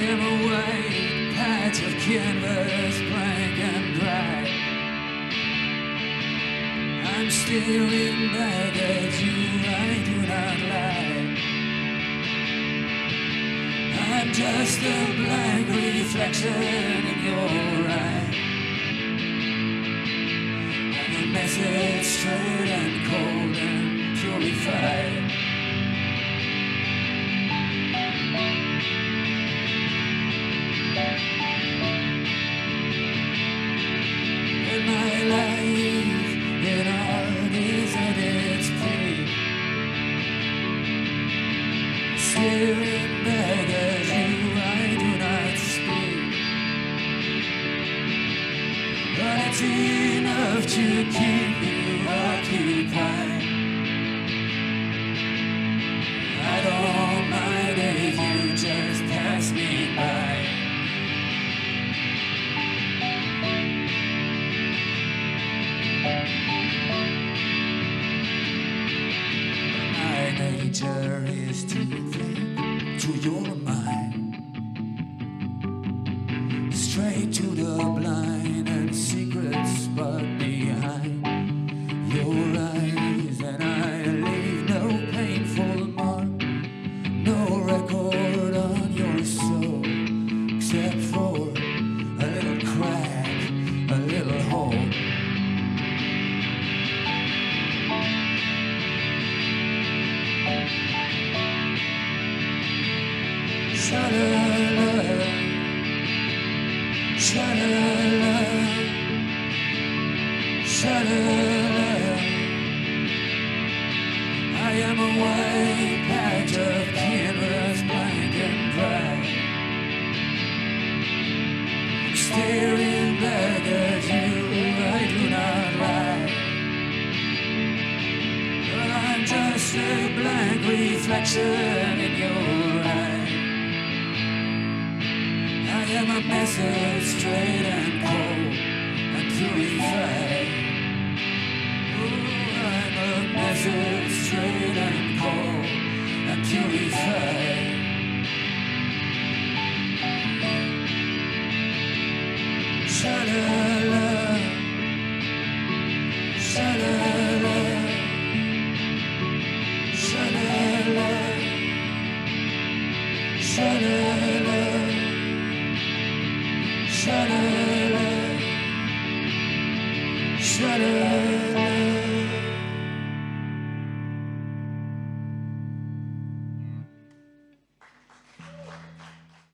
am a white patch of canvas, blank and dry. I'm still in baggage, I do not lie. I'm just a blank reflection in your eye. I'm a message straight and cold and purified. And my life in art is at its peak. Still in baggage, I do not speak. But it's enough to keep you occupied. I don't mind if you just pass me by. My nature is to think to your mind, straight to the blind and secret spot behind your eyes, and I leave no painful mark, no record on your soul, except for a little crack, a little hole. Sha-la-la, sha-la-la, sha-la-la. I am a white patch of canvas, blank and dry. I'm staring back at you, I do not lie. But I'm just a blank reflection in your eye. I am a message straight and cold and purified. Oh, I'm a message straight and cold and purified. Sha-la-la, sha-la-la, sha-la-la, sha-la-la. Sha-la-la, sha-la-la.